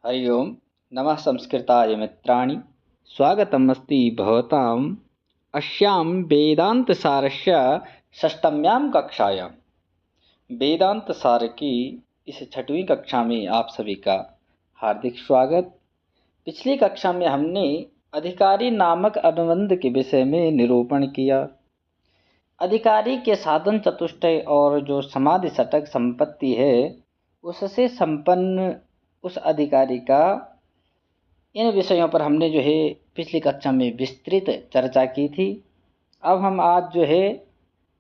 हरि ओम नमः संस्कृताय मित्राणि स्वागतमस्ति भवताम् अस्यां वेदांतसारस्य षष्ठम्यां कक्षायां। वेदांत सार की इस छठवीं कक्षा में आप सभी का हार्दिक स्वागत। पिछली कक्षा में हमने अधिकारी नामक अनुबंध के विषय में निरूपण किया। अधिकारी के साधन चतुष्टय और जो समाधि षटक संपत्ति है उससे संपन्न उस अधिकारी का, इन विषयों पर हमने जो है पिछली कक्षा में विस्तृत चर्चा की थी। अब हम आज जो है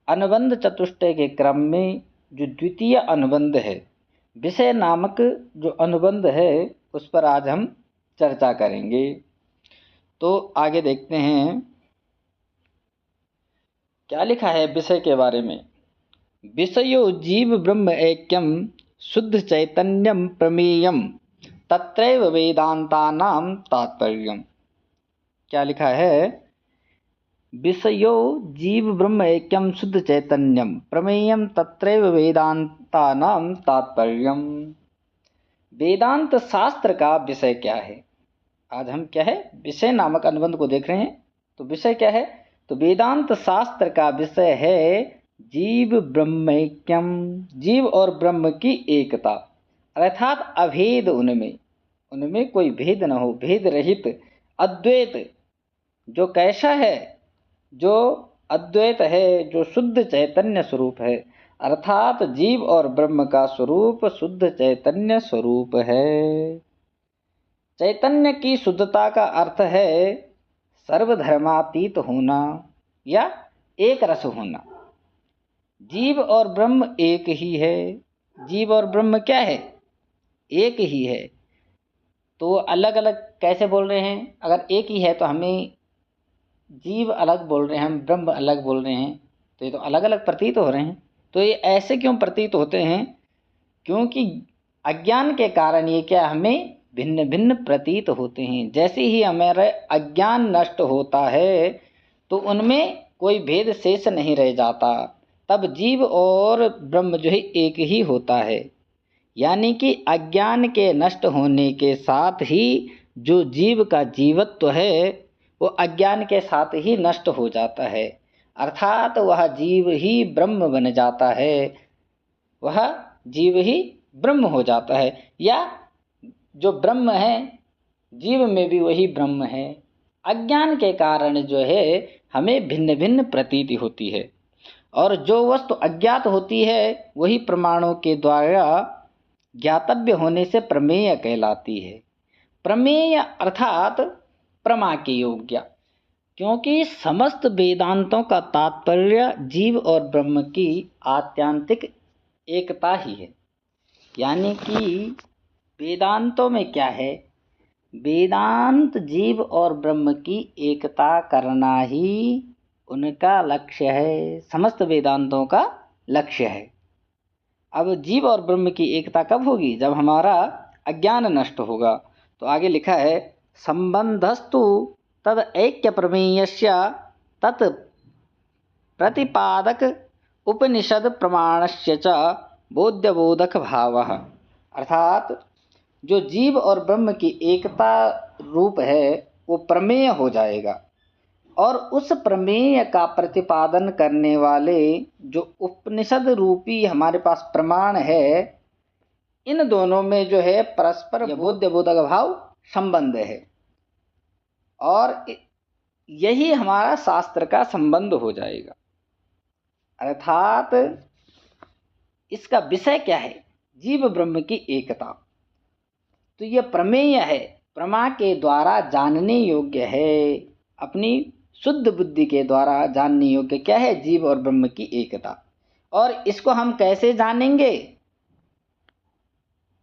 अनुबंध चतुष्टय के क्रम में जो द्वितीय अनुबंध है, विषय नामक जो अनुबंध है, उस पर आज हम चर्चा करेंगे। तो आगे देखते हैं क्या लिखा है विषय के बारे में। विषयो जीव ब्रह्म ऐक्यम शुद्ध चैतन्यम प्रमेयम तत्रैव वेदांतानां तात्पर्यम। क्या लिखा है? विषयो जीव ब्रह्म ऐक्यम शुद्ध चैतन्यम प्रमेयम तत्रैव वेदांतानां तात्पर्यम। वेदांत शास्त्र का विषय क्या है? आज हम क्या है विषय नामक अनुबंध को देख रहे हैं। तो विषय क्या है? तो वेदांत शास्त्र का विषय है जीव ब्रह्मैक्यम, जीव और ब्रह्म की एकता, अर्थात अभेद, उनमें कोई भेद न हो, भेद रहित अद्वैत, जो कैसा है, जो अद्वैत है, जो शुद्ध चैतन्य स्वरूप है, अर्थात जीव और ब्रह्म का स्वरूप शुद्ध चैतन्य स्वरूप है। चैतन्य की शुद्धता का अर्थ है सर्वधर्मातीत होना या एक रस होना। जीव और ब्रह्म एक ही है। जीव और ब्रह्म क्या है? एक ही है। तो अलग अलग कैसे बोल रहे हैं? अगर एक ही है तो हमें जीव अलग बोल रहे हैं, हम ब्रह्म अलग बोल रहे हैं, तो ये तो अलग अलग प्रतीत हो रहे हैं। तो ये ऐसे क्यों प्रतीत होते हैं? क्योंकि अज्ञान के कारण ये क्या हमें भिन्न भिन्न प्रतीत होते हैं। जैसे ही हमारा अज्ञान नष्ट होता है तो उनमें कोई भेद शेष नहीं रह जाता, तब जीव और ब्रह्म जो है एक ही होता है। यानी कि अज्ञान के नष्ट होने के साथ ही जो जीव का जीवत्व है वो अज्ञान के साथ ही नष्ट हो जाता है, अर्थात वह जीव ही ब्रह्म बन जाता है, वह जीव ही ब्रह्म हो जाता है। या जो ब्रह्म है जीव में भी वही ब्रह्म है। अज्ञान के कारण जो है हमें भिन्न भिन्न प्रतीति होती है, और जो वस्तु अज्ञात होती है वही प्रमाणों के द्वारा ज्ञातव्य होने से प्रमेय कहलाती है। प्रमेय अर्थात प्रमा के योग्य, क्योंकि समस्त वेदांतों का तात्पर्य जीव और ब्रह्म की आत्यांतिक एकता ही है। यानी कि वेदांतों में क्या है? वेदांत जीव और ब्रह्म की एकता करना ही उनका लक्ष्य है, समस्त वेदांतों का लक्ष्य है। अब जीव और ब्रह्म की एकता कब होगी? जब हमारा अज्ञान नष्ट होगा। तो आगे लिखा है संबंधस्तु तद ऐक्य प्रमेयस्य तत् प्रतिपादक उपनिषद प्रमाणस्य च बोध्यबोधक भावः। अर्थात जो जीव और ब्रह्म की एकता रूप है वो प्रमेय हो जाएगा, और उस प्रमेय का प्रतिपादन करने वाले जो उपनिषद रूपी हमारे पास प्रमाण है, इन दोनों में जो है परस्पर बोध्य बोधक भाव संबंध है, और यही हमारा शास्त्र का संबंध हो जाएगा। अर्थात इसका विषय क्या है? जीव ब्रह्म की एकता। तो यह प्रमेय है, प्रमा के द्वारा जानने योग्य है, अपनी शुद्ध बुद्धि के द्वारा जानने योग्य क्या है? जीव और ब्रह्म की एकता। और इसको हम कैसे जानेंगे?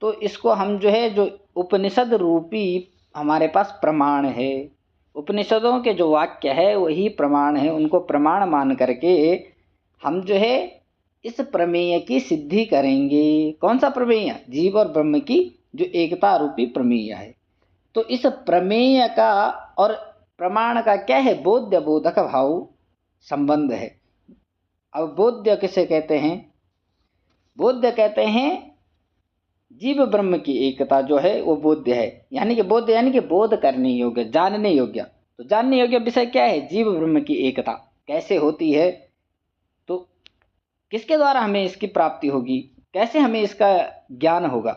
तो इसको हम जो है जो उपनिषद रूपी हमारे पास प्रमाण है, उपनिषदों के जो वाक्य है वही प्रमाण है, उनको प्रमाण मान करके हम जो है इस प्रमेय की सिद्धि करेंगे। कौन सा प्रमेय? जीव और ब्रह्म की जो एकता रूपी प्रमेय है। तो इस प्रमेय का और प्रमाण का क्या है? बोध्य बोधक भाव संबंध है। अब बोध्य किसे कहते हैं? बोध्य कहते हैं जीव ब्रह्म की एकता जो है वो बोध्य है, यानी कि बोध्य यानी कि बोध करने योग्य, जानने योग्य। तो जानने योग्य विषय क्या है? जीव ब्रह्म की एकता कैसे होती है, तो किसके द्वारा हमें इसकी प्राप्ति होगी, कैसे हमें इसका ज्ञान होगा?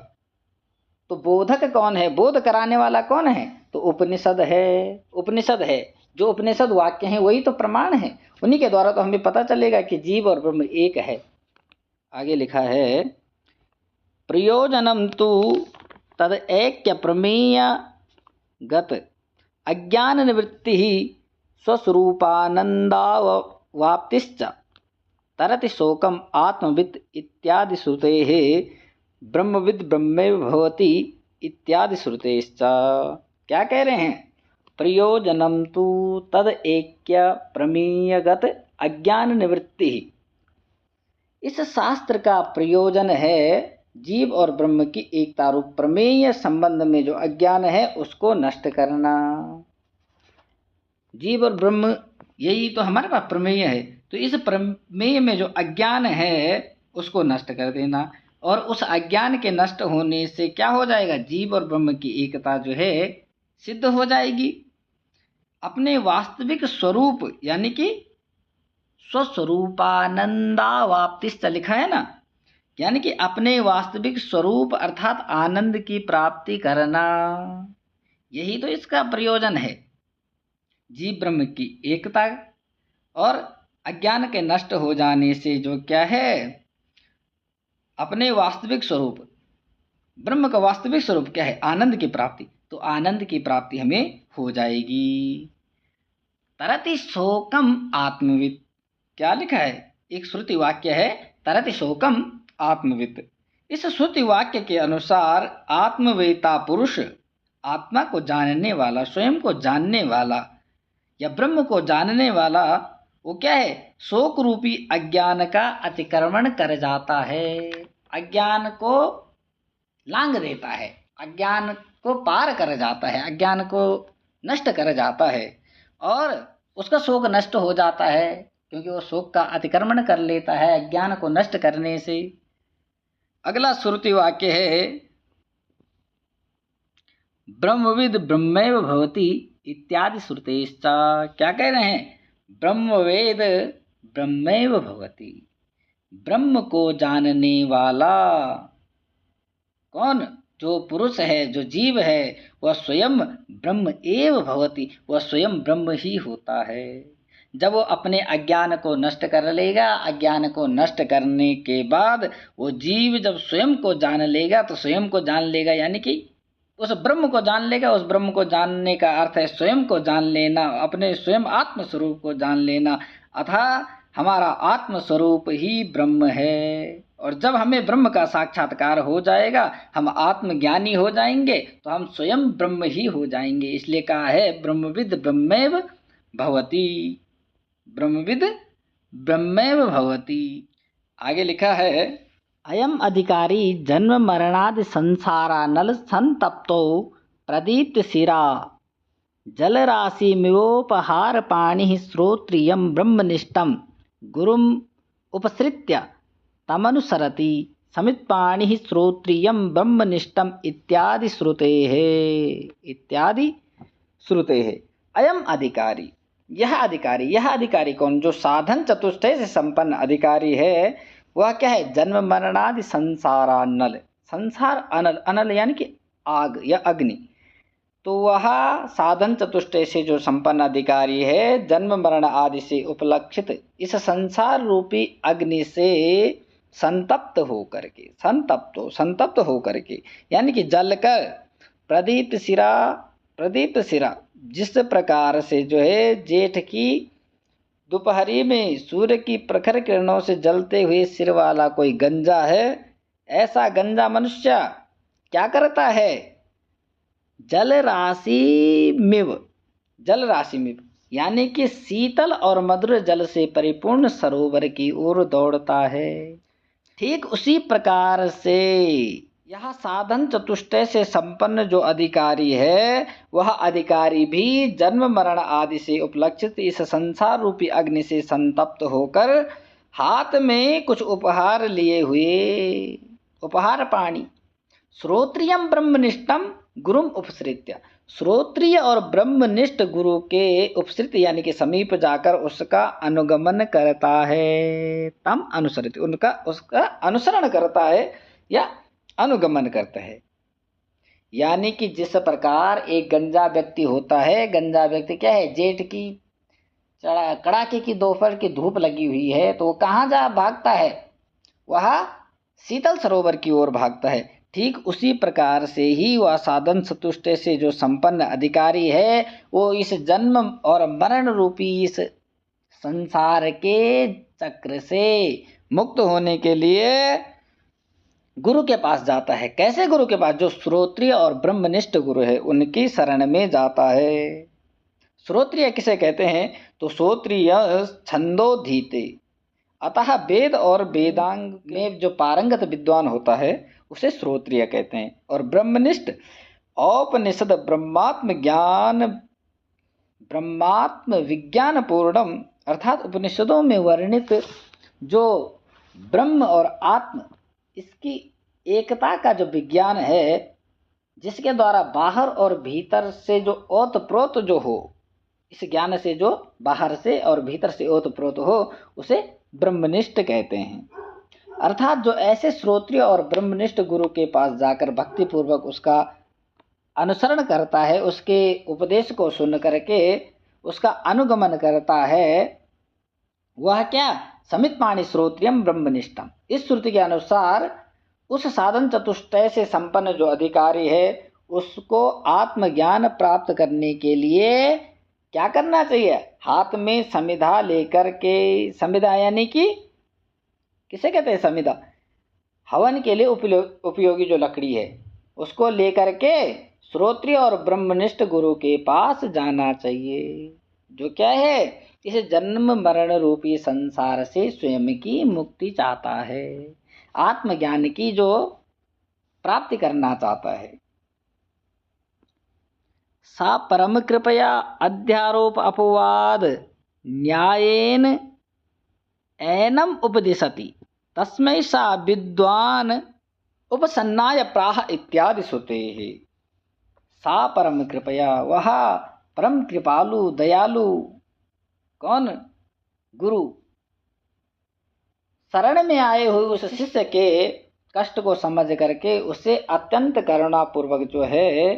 तो बोधक कौन है, बोध कराने वाला कौन है? तो उपनिषद है। उपनिषद है, जो उपनिषद वाक्य हैं वही तो प्रमाण है, उन्हीं के द्वारा तो हमें पता चलेगा कि जीव और ब्रह्म एक है। आगे लिखा है, प्रयोजनम तु तद ऐक्य प्रमेयगत अज्ञान निवृत्ति स्वस्वरूपानंदावाप्तिश्च तरति शोकम आत्मवित् इत्यादि श्रुतेः ब्रह्मविद् ब्रह्मैव भवति इत्यादि श्रुतेश्च। क्या कह रहे हैं? प्रयोजनम तु तद ऐक्य प्रमेयगत अज्ञान निवृत्ति। इस शास्त्र का प्रयोजन है जीव और ब्रह्म की एकता रूप प्रमेय संबंध में जो अज्ञान है उसको नष्ट करना। जीव और ब्रह्म यही तो हमारे पास प्रमेय है, तो इस प्रमेय में जो अज्ञान है उसको नष्ट कर देना, और उस अज्ञान के नष्ट होने से क्या हो जाएगा? जीव और ब्रह्म की एकता जो है सिद्ध हो जाएगी। अपने वास्तविक स्वरूप यानी कि स्वस्वरूपानंदावाप्तिश्च लिखा है ना, यानी कि अपने वास्तविक स्वरूप अर्थात आनंद की प्राप्ति करना, यही तो इसका प्रयोजन है। जीव ब्रह्म की एकता और अज्ञान के नष्ट हो जाने से जो क्या है, अपने वास्तविक स्वरूप, ब्रह्म का वास्तविक स्वरूप क्या है? आनंद की प्राप्ति। तो आनंद की प्राप्ति हमें हो जाएगी। तरति शोकम आत्मवित्, क्या लिखा है? एक श्रुति वाक्य है, तरति शोकम आत्मवित्। इस श्रुति वाक्य के अनुसार आत्मवेता पुरुष, आत्मा को जानने वाला, स्वयं को जानने वाला या ब्रह्म को जानने वाला, वो क्या है? शोक रूपी अज्ञान का अतिक्रमण कर जाता है, अज्ञान को लांग देता है, अज्ञान को पार कर जाता है, अज्ञान को नष्ट कर जाता है, और उसका शोक नष्ट हो जाता है क्योंकि वो शोक का अतिक्रमण कर लेता है अज्ञान को नष्ट करने से। अगला श्रुति वाक्य है, ब्रह्मविद् ब्रह्मैव भवति इत्यादि श्रुतेश्च। क्या कह रहे हैं? ब्रह्मवेद ब्रह्मैव भवति, ब्रह्म को जानने वाला कौन? जो पुरुष है, जो जीव है, वह स्वयं ब्रह्म एव भवति, वह स्वयं ब्रह्म ही होता है। जब वो अपने अज्ञान को नष्ट कर लेगा, अज्ञान को नष्ट करने के बाद वो जीव जब स्वयं को जान लेगा, तो स्वयं को जान लेगा यानी कि उस ब्रह्म को जान लेगा। उस ब्रह्म को जानने का अर्थ है स्वयं को जान लेना, अपने स्वयं आत्म स्वरूप को जान लेना, अतः हमारा आत्म स्वरूप ही ब्रह्म है। और जब हमें ब्रह्म का साक्षात्कार हो जाएगा, हम आत्मज्ञानी हो जाएंगे, तो हम स्वयं ब्रह्म ही हो जाएंगे। इसलिए कहा है ब्रह्मविद् ब्रह्मैव भवति, ब्रह्मविद् ब्रह्मैव भवति। आगे लिखा है, अयम अधिकारी जन्म मरणादि संसारानल संतप्तो प्रदीप्त शिरा जलराशिमिवोपहार पाणि श्रोत्रियं ब्रह्मनिष्ठं गुरुम उपसृत्य तमनुसरति समित्पाणि श्रोत्रियं ब्रह्मनिष्ठम इत्यादि श्रुतेः, इत्यादि श्रुतेः। अयम अधिकारी, यह अधिकारी, यह अधिकारी कौन? जो साधन चतुष्टय से संपन्न अधिकारी है, वह क्या है? जन्म मरणादि संसारानल, संसार अनल, अनल यानी कि आग या अग्नि, तो वह साधन चतुष्टय से जो संपन्न अधिकारी है, जन्म मरण आदि से उपलक्षित इस संसार रूपी अग्नि से संतप्त होकर के, संतप्त होकर के यानी कि जलकर प्रदीप्त सिरा, जिस प्रकार से जो है जेठ की दोपहरी में सूर्य की प्रखर किरणों से जलते हुए सिर वाला कोई गंजा है, ऐसा गंजा मनुष्य क्या करता है? जल राशि मिव यानी कि शीतल और मधुर जल से परिपूर्ण सरोवर की ओर दौड़ता है। ठीक उसी प्रकार से यह साधन चतुष्टय से संपन्न जो अधिकारी है, वह अधिकारी भी जन्म मरण आदि से उपलक्षित इस संसार रूपी अग्नि से संतप्त होकर हाथ में कुछ उपहार लिए हुए, उपहार पाणी, श्रोत्रियम ब्रह्मनिष्ठम गुरुम उपसृत्य, श्रोत्रिय और ब्रह्मनिष्ठ गुरु के उपसृत यानी कि समीप जाकर उसका अनुगमन करता है, तम अनुसरित, उनका उसका अनुसरण करता है या अनुगमन करता है। यानी कि जिस प्रकार एक गंजा व्यक्ति होता है, गंजा व्यक्ति क्या है, जेठ की कड़ाके की दोपहर की धूप लगी हुई है तो वो कहाँ जा भागता है, वह शीतल सरोवर की ओर भागता है। ठीक उसी प्रकार से ही वह साधन चतुष्टय से जो संपन्न अधिकारी है वो इस जन्म और मरण रूपी इस संसार के चक्र से मुक्त होने के लिए गुरु के पास जाता है। कैसे गुरु के पास? जो श्रोत्रिय और ब्रह्मनिष्ठ गुरु है उनकी शरण में जाता है। श्रोत्रिय किसे कहते हैं? तो श्रोत्रिय छंदोधीते, अतः वेद और वेदांग में जो पारंगत विद्वान होता है उसे श्रोत्रिय कहते हैं। और ब्रह्मनिष्ठ औपनिषद ब्रह्मात्म विज्ञान पूर्णम, अर्थात उपनिषदों में वर्णित जो ब्रह्म और आत्म इसकी एकता का जो विज्ञान है, जिसके द्वारा बाहर और भीतर से जो ओतप्रोत जो हो, इस ज्ञान से जो बाहर से और भीतर से ओतप्रोत हो उसे ब्रह्मनिष्ठ कहते हैं। अर्थात जो ऐसे श्रोत्रिय और ब्रह्मनिष्ठ गुरु के पास जाकर भक्ति पूर्वक उसका अनुसरण करता है, उसके उपदेश को सुन करके उसका अनुगमन करता है, वह क्या? समितपाणि श्रोत्रियम ब्रह्मनिष्ठम। इस श्रुति के अनुसार उस साधन चतुष्टय से संपन्न जो अधिकारी है उसको आत्मज्ञान प्राप्त करने के लिए क्या करना चाहिए? हाथ में समिधा लेकर के, समिधा यानी कि किसे कहते हैं समिधा? हवन के लिए उपयोगी जो लकड़ी है उसको लेकर के श्रोत्रिय और ब्रह्मनिष्ठ गुरु के पास जाना चाहिए, जो क्या है, इस जन्म मरण रूपी संसार से स्वयं की मुक्ति चाहता है, आत्मज्ञान की जो प्राप्ति करना चाहता है। सा परम कृपया अध्यारोप अपवाद न्यायेन एनम उपदिशति, तस्मै सा विद्वान उपसन्नाय प्राह इत्यादि श्रुते है। सा परम कृपया, वह परम कृपालु दयालु कौन? गुरु। शरण में आए हुए उस शिष्य के कष्ट को समझ करके उसे अत्यंत करुणा पूर्वक जो है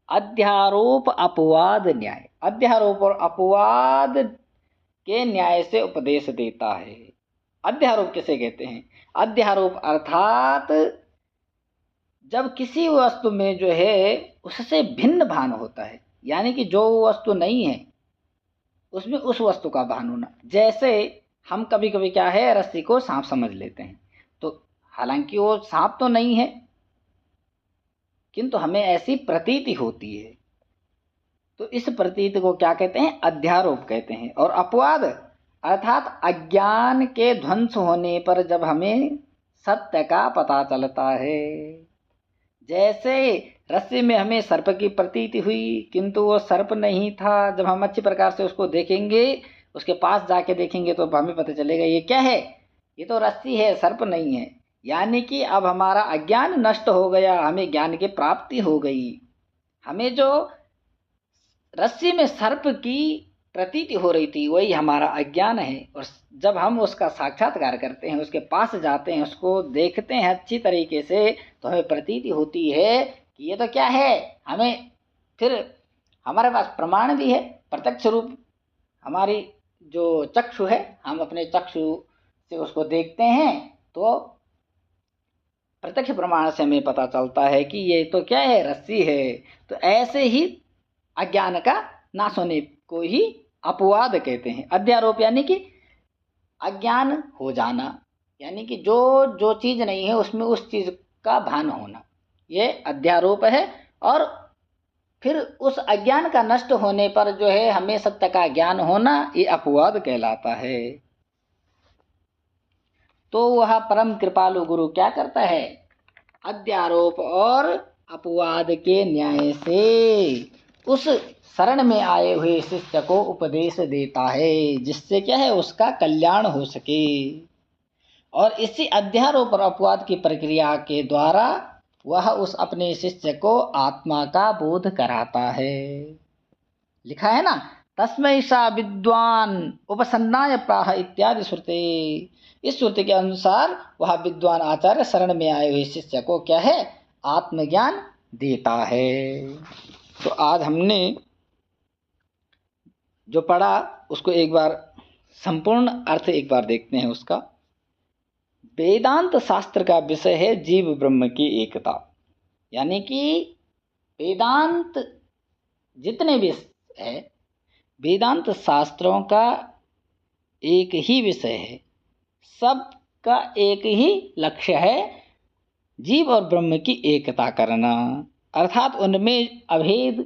अध्यारोप अपवाद न्याय, अध्यारोप और अपवाद के न्याय से उपदेश देता है। अध्यारोप किसे कहते हैं? अध्यारोप अर्थात जब किसी वस्तु में जो है उससे भिन्न भान होता है, यानी कि जो वस्तु नहीं है उसमें उस वस्तु का भान होना। जैसे हम कभी कभी क्या है, रस्सी को सांप समझ लेते हैं, तो हालांकि वो सांप तो नहीं है किंतु हमें ऐसी प्रतीति होती है, तो इस प्रतीति को क्या कहते हैं? अध्यारोप कहते हैं। और अपवाद अर्थात अज्ञान के ध्वंस होने पर जब हमें सत्य का पता चलता है, जैसे रस्सी में हमें सर्प की प्रतीति हुई किंतु वो सर्प नहीं था, जब हम अच्छी प्रकार से उसको देखेंगे, उसके पास जाके देखेंगे तो हमें पता चलेगा ये क्या है, ये तो रस्सी है, सर्प नहीं है। यानी कि अब हमारा अज्ञान नष्ट हो गया, हमें ज्ञान की प्राप्ति हो गई। हमें जो रस्सी में सर्प की प्रतीति हो रही थी वही हमारा अज्ञान है, और जब हम उसका साक्षात्कार करते हैं, उसके पास जाते हैं, उसको देखते हैं अच्छी तरीके से, तो हमें प्रतीति होती है कि ये तो क्या है। हमें फिर हमारे पास प्रमाण भी है, प्रत्यक्ष रूप हमारी जो चक्षु है, हम अपने चक्षु से उसको देखते हैं तो प्रत्यक्ष प्रमाण से हमें पता चलता है कि ये तो क्या है, रस्सी है। तो ऐसे ही अज्ञान का नाश होने को ही अपवाद कहते हैं। अध्यारोप यानी कि अज्ञान हो जाना, यानी कि जो चीज नहीं है उसमें उस चीज का भान होना, ये अध्यारोप है। और फिर उस अज्ञान का नष्ट होने पर जो है हमें सत्य का ज्ञान होना, ये अपवाद कहलाता है। तो वह परम कृपालु गुरु क्या करता है? अध्यारोप और अपवाद के न्याय से उस शरण में आए हुए शिष्य को उपदेश देता है, जिससे क्या है, उसका कल्याण हो सके। और इसी अध्यारोप और अपवाद की प्रक्रिया के द्वारा वह उस अपने शिष्य को आत्मा का बोध कराता है। लिखा है ना, तस्मै सा विद्वान उपसन्नाय प्राह इत्यादि श्रुते। इस श्रुति के अनुसार वह विद्वान आचार्य शरण में आए हुए शिष्य को क्या है, आत्मज्ञान देता है। तो आज हमने जो पढ़ा उसको एक बार संपूर्ण अर्थ एक बार देखते हैं उसका। वेदांत शास्त्र का विषय है जीव ब्रह्म की एकता, यानी कि वेदांत जितने भी है, वेदांत शास्त्रों का एक ही विषय है, सबका एक ही लक्ष्य है, जीव और ब्रह्म की एकता करना, अर्थात उनमें अभेद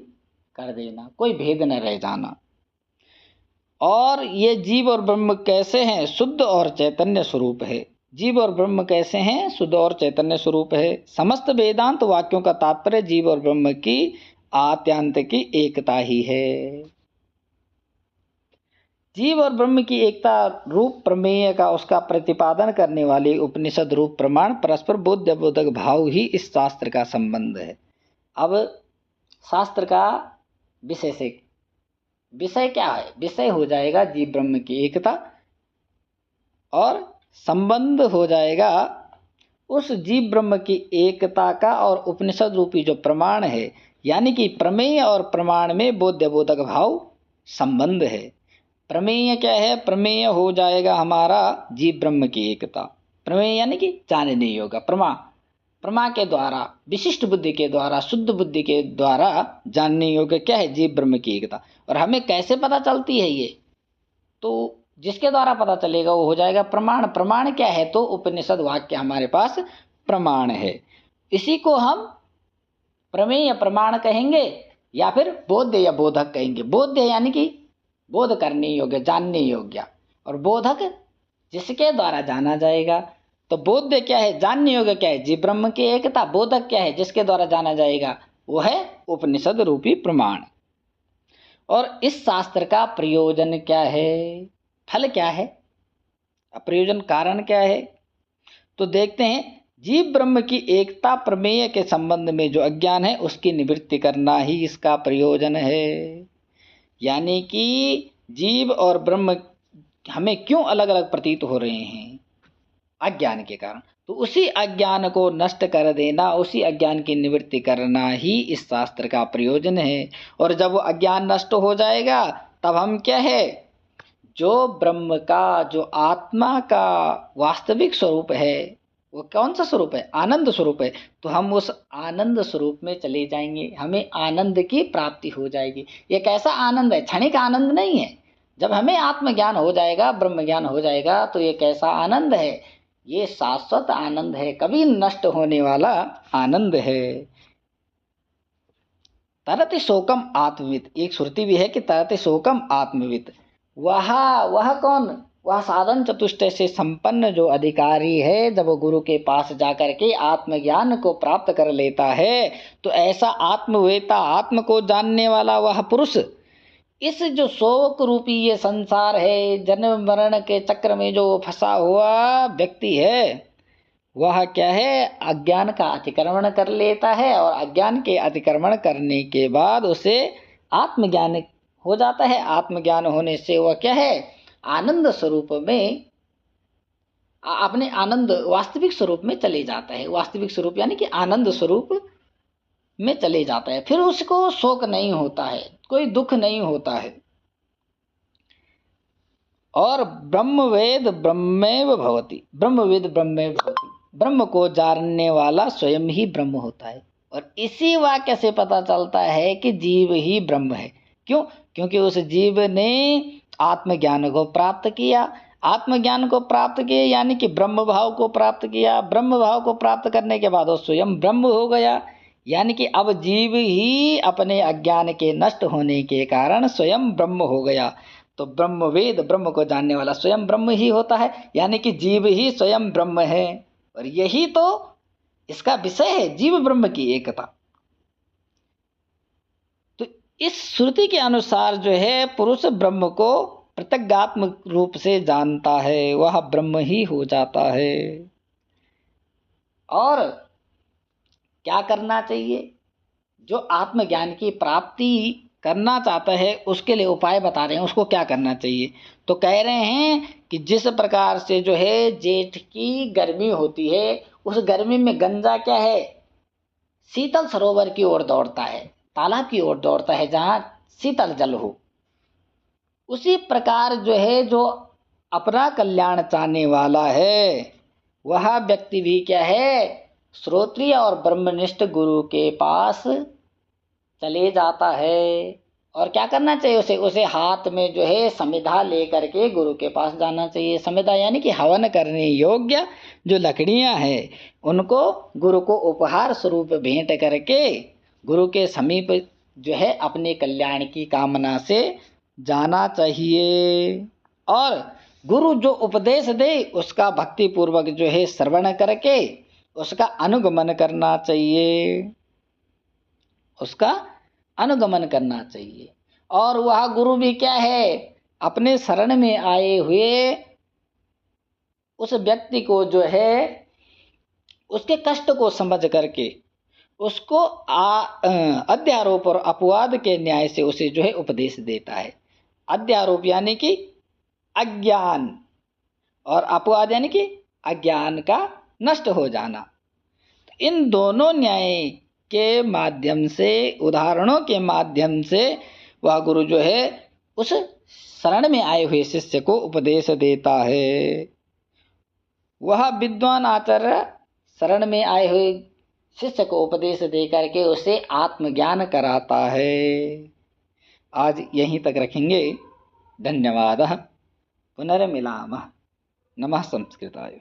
कर देना, कोई भेद न रह जाना। और ये जीव और ब्रह्म कैसे हैं, शुद्ध और चैतन्य स्वरूप है। जीव और ब्रह्म कैसे हैं, शुद्ध और चैतन्य स्वरूप है। समस्त वेदांत वाक्यों का तात्पर्य जीव और ब्रह्म की आत्यांत की एकता ही है। जीव और ब्रह्म की एकता रूप प्रमेय का उसका प्रतिपादन करने वाले उपनिषद रूप प्रमाण परस्पर बोध्य बोधक भाव ही इस शास्त्र का संबंध है। अब शास्त्र का विषय से, विषय क्या है, विषय हो जाएगा जीव ब्रह्म की एकता, और संबंध हो जाएगा उस जीव ब्रह्म की एकता का और उपनिषद रूपी जो प्रमाण है, यानी कि प्रमेय और प्रमाण में बोध्य बोधक भाव संबंध है। प्रमेय क्या है, प्रमेय हो जाएगा हमारा जीव ब्रह्म की एकता। प्रमेय यानी कि जानने योग्य, प्रमा के द्वारा, विशिष्ट बुद्धि के द्वारा, शुद्ध बुद्धि के द्वारा जानने योग्य क्या है, जीव ब्रह्म की एकता। और हमें कैसे पता चलती है ये, तो जिसके द्वारा पता चलेगा वो हो जाएगा प्रमाण। प्रमाण क्या है, तो उपनिषद वाक्य हमारे पास प्रमाण है। इसी को हम प्रमेय प्रमाण कहेंगे या फिर बोध्य या बोधक कहेंगे। बोध्य यानी कि बोध करने योग्य, जानने योग्य, और बोधक जिसके द्वारा जाना जाएगा। तो बोध्य क्या है, जानने योग्य क्या है, जीव ब्रह्म की एकता। बोधक क्या है, जिसके द्वारा जाना जाएगा, वो है उपनिषद रूपी प्रमाण। और इस शास्त्र का प्रयोजन क्या है, फल क्या है, प्रयोजन कारण क्या है, तो देखते हैं। जीव ब्रह्म की एकता प्रमेय के संबंध में जो अज्ञान है उसकी निवृत्ति करना ही इसका प्रयोजन है। यानी कि जीव और ब्रह्म हमें क्यों अलग अलग प्रतीत हो रहे हैं, अज्ञान के कारण। तो उसी अज्ञान को नष्ट कर देना, उसी अज्ञान की निवृत्ति करना ही इस शास्त्र का प्रयोजन है। और जब वो अज्ञान नष्ट हो जाएगा तब हम क्या है, जो ब्रह्म का, जो आत्मा का वास्तविक स्वरूप है, वो कौन सा स्वरूप है, आनंद स्वरूप है। तो हम उस आनंद स्वरूप में चले जाएंगे, हमें आनंद की प्राप्ति हो जाएगी। ये कैसा आनंद है, क्षणिक आनंद नहीं है। जब हमें आत्मज्ञान हो जाएगा, ब्रह्म ज्ञान हो जाएगा, तो ये कैसा आनंद है, ये शाश्वत आनंद है, कभी नष्ट होने वाला आनंद है। तरति शोकम आत्मविद, एक श्रुति भी है कि तरति शोकम आत्मविद। वह कौन, वह साधन चतुष्टय से संपन्न जो अधिकारी है, जब वो गुरु के पास जाकर के आत्मज्ञान को प्राप्त कर लेता है, तो ऐसा आत्मवेता, आत्म को जानने वाला वह पुरुष, इस जो शोक रूपी ये संसार है, जन्म मरण के चक्र में जो फंसा हुआ व्यक्ति है, वह क्या है, अज्ञान का अतिक्रमण कर लेता है। और अज्ञान के अतिक्रमण करने के बाद उसे आत्मज्ञान हो जाता है। आत्मज्ञान होने से वह क्या है, आनंद स्वरूप में, अपने आनंद वास्तविक स्वरूप में चले जाता है। वास्तविक स्वरूप यानी कि आनंद स्वरूप में चले जाता है। फिर उसको शोक नहीं होता है, कोई दुख नहीं होता है। और ब्रह्मवेद ब्रह्मेव भवति, ब्रह्मवेद ब्रह्मेव भवति, ब्रह्म को जानने वाला स्वयं ही ब्रह्म होता है। और इसी वाक्य से पता चलता है कि जीव ही ब्रह्म है। क्यों, क्योंकि उस जीव ने आत्मज्ञान को प्राप्त किया। आत्मज्ञान को प्राप्त किया यानी कि ब्रह्म भाव को प्राप्त किया। ब्रह्म भाव को प्राप्त करने के बाद वो स्वयं ब्रह्म हो गया। यानी कि अब जीव ही अपने अज्ञान के नष्ट होने के कारण स्वयं ब्रह्म हो गया। तो ब्रह्मवेद, ब्रह्म को जानने वाला स्वयं ब्रह्म ही होता है, यानी कि जीव ही स्वयं ब्रह्म है। और यही तो इसका विषय है, जीव ब्रह्म की एकता। तो इस श्रुति के अनुसार जो है, पुरुष ब्रह्म को प्रत्यगात्म रूप से जानता है, वह ब्रह्म ही हो जाता है। और क्या करना चाहिए? जो आत्मज्ञान की प्राप्ति करना चाहता है उसके लिए उपाय बता रहे हैं, उसको क्या करना चाहिए। तो कह रहे हैं कि जिस प्रकार से जो है जेठ की गर्मी होती है, उस गर्मी में गंजा क्या है, शीतल सरोवर की ओर दौड़ता है, तालाब की ओर दौड़ता है जहां शीतल जल हो। उसी प्रकार जो है, जो अपना कल्याण चाहने वाला है वह व्यक्ति भी क्या है, श्रोत्रिय और ब्रह्मनिष्ठ गुरु के पास चले जाता है। और क्या करना चाहिए उसे? उसे हाथ में जो है समिधा लेकर के गुरु के पास जाना चाहिए। समिधा यानी कि हवन करने योग्य जो लकड़ियां हैं उनको गुरु को उपहार स्वरूप भेंट करके गुरु के समीप जो है अपने कल्याण की कामना से जाना चाहिए। और गुरु जो उपदेश दे उसका भक्ति पूर्वक जो है श्रवण करके उसका अनुगमन करना चाहिए, उसका अनुगमन करना चाहिए। और वह गुरु भी क्या है, अपने शरण में आए हुए उस व्यक्ति को जो है उसके कष्ट को समझ करके उसको अध्यारोप और अपवाद के न्याय से उसे जो है उपदेश देता है। अध्यारोप यानी कि अज्ञान, और अपवाद यानी कि अज्ञान का नष्ट हो जाना। इन दोनों न्याय के माध्यम से, उदाहरणों के माध्यम से वह गुरु जो है उस शरण में आए हुए शिष्य को उपदेश देता है। वह विद्वान आचार्य शरण में आए हुए शिष्य को उपदेश दे करके उसे आत्मज्ञान कराता है। आज यहीं तक रखेंगे। धन्यवादः। पुनर्मिलामः। नमः संस्कृताय।